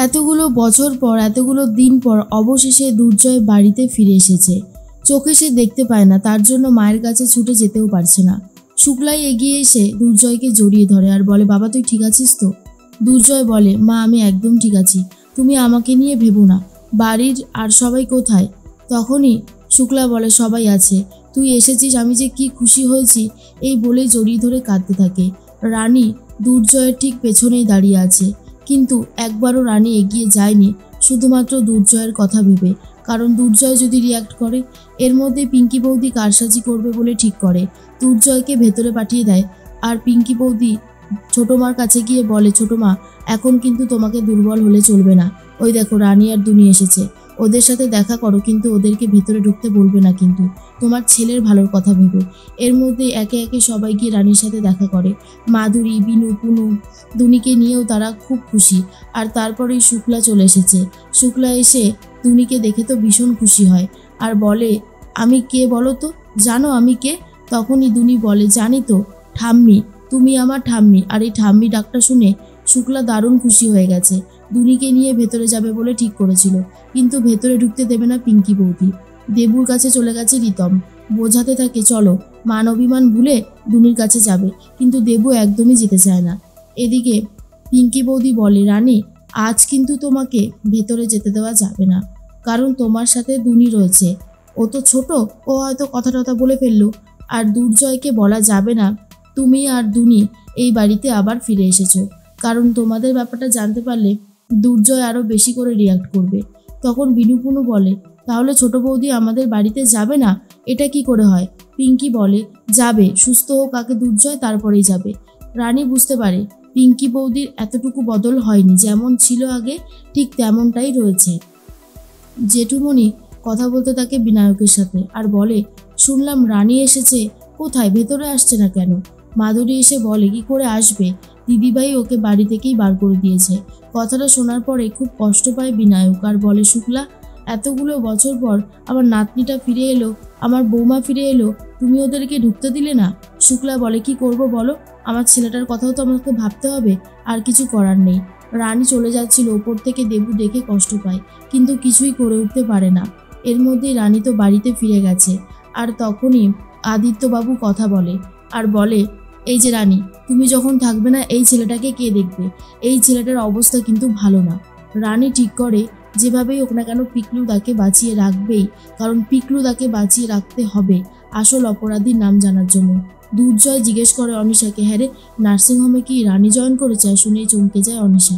এতগুলো বছর পর, এতগুলো দিন পর অবশেষে দুর্জয় বাড়িতে ফিরে এসেছে। চোখে সে দেখতে পায় না, তার জন্য মায়ের কাছে ছুটে যেতেও পারছে না। শুক্লাই এগিয়ে এসে দুর্জয়কে জড়িয়ে ধরে আর বলে, বাবা তুই ঠিক আছিস তো? দুর্জয় বলে, মা আমি একদম ঠিক আছি, তুমি আমাকে নিয়ে ভেবো না। বাড়ির আর সবাই কোথায়? তখনই শুক্লা বলে, সবাই আছে, তুই এসেছিস, আমি যে কি খুশি হয়েছি। এই বলেই জড়িয়ে ধরে কাঁদতে থাকে। রানী দুর্জয়ের ঠিক পেছনেই দাঁড়িয়ে আছে, কিন্তু একবারও রানী এগিয়ে যায়নি, শুধুমাত্র দুর্জয়ের কথা ভেবে। কারণ দুর্জয় যদি রিয়াক্ট করে, এর মধ্যে পিঙ্কি বৌদি কারসাজি করবে বলে ঠিক করে দুর্জয়কে ভেতরে পাঠিয়ে দেয়। আর পিঙ্কি বৌদি ছোটো মার কাছে গিয়ে বলে, ছোটো মা এখন কিন্তু তোমাকে দুর্বল হলে চলবে না। ওই দেখো রানী আর দুনি এসেছে, ওদের সাথে দেখা করো, কিন্তু ওদেরকে ভেতরে ঢুকতে বলবে না, কিন্তু তোমার ছেলের ভালোর কথা ভেবে। এর মধ্যে একে একে সবাই গিয়ে রানীর সাথে দেখা করে। মাধুরী, বিনু, পুনু, দুনিকে নিয়েও তারা খুব খুশি। আর তারপরেই শুক্লা চলে এসেছে। শুক্লা এসে দুনিকে দেখে তো ভীষণ খুশি হয় আর বলে, আমি কে বলো তো, জানো আমি কে? তখনই দুনি বলে, জানি তো, ঠাম্মি, তুমি আমার ঠাম্মি। আর এই ঠাম্মি ডাকটা শুনে শুক্লা দারুণ খুশি হয়ে গেছে। দুনিকে নিয়ে ভেতরে যাবে বলে ঠিক করেছিল, কিন্তু ভেতরে ঢুকতে দেবে না পিঙ্কি বৌদি। দেবুর কাছে চলে গেছে রিতম, বোঝাতে থাকে চলো, মান অভিমান ভুলে দুনির কাছে যাবে, কিন্তু দেবু একদমই যেতে চায় না। এদিকে পিঙ্কি বৌদি বলে, রানী আজ কিন্তু তোমাকে ভেতরে যেতে দেওয়া যাবে না, কারণ তোমার সাথে দুনি রয়েছে। ও তো ছোট, ও হয়তো কথা টথা বলে ফেললো। আর দুর্জয়কে বলা যাবে না তুমি আর দুনি এই বাড়িতে আবার ফিরে এসেছো, কারণ তোমাদের ব্যাপারটা জানতে পারলে দুর্জয় আরও বেশি করে রিয়াক্ট করবে। তখন বিনুপুনু বলে, তাহলে ছোট বৌদি আমাদের বাড়িতে যাবে না? এটা কি করে হয়? পিঙ্কি বলে, যাবে, সুস্থ হোক আগে দুর্জয়, তারপরেই যাবে। রানী বুঝতে পারে পিঙ্কি বৌদির এতটুকু বদল হয়নি, যেমন ছিল আগে ঠিক তেমনটাই রয়েছে। জেঠুমণি কথা বলতে থাকে বিনায়কের সাথে আর বলে, শুনলাম রানী এসেছে, কোথায়, ভেতরে আসছে না কেন? মাধুরী এসে বলে, কি করে আসবে, দিদিভাই ওকে বাড়ি থেকেই বার করে দিয়েছে। কথাটা শোনার পরে খুব কষ্ট পায় বিনায়ক আর বলে, শুক্লা এতগুলো বছর পর আমার নাতনিটা ফিরে এলো, আমার বৌমা ফিরে এলো, তুমি ওদেরকে ঢুকতে দিলে না? শুক্লা বলে, কি করব বলো, আমার ছেলেটার কথাও তো আমাকে ভাবতে হবে, আর কিছু করার নেই। রানী চলে যাচ্ছিল, ওপর থেকে দেবু দেখে কষ্ট পায়, কিন্তু কিছুই করে উঠতে পারে না। এর মধ্যেই রানী তো বাড়িতে ফিরে গেছে। আর তখনই আদিত্যবাবু কথা বলে আর বলে, এই যে রানী, তুমি যখন থাকবে না এই ছেলেটাকে কে দেখবে? এই ছেলেটার অবস্থা কিন্তু ভালো না। রানী ঠিক করে যেভাবেই হোক না কেন পিকলুদাকে বাঁচিয়ে রাখবেই, কারণ পিকলুদাকে বাঁচিয়ে রাখতে হবে আসল অপরাধীর নাম জানার জন্য। দুর্জয় জিজ্ঞেস করে অনিশাকে, হ্যাঁ রে, নার্সিংহোমে কি রানী জয়েন করেছে? শুনেই চমকে যায় অনিশা।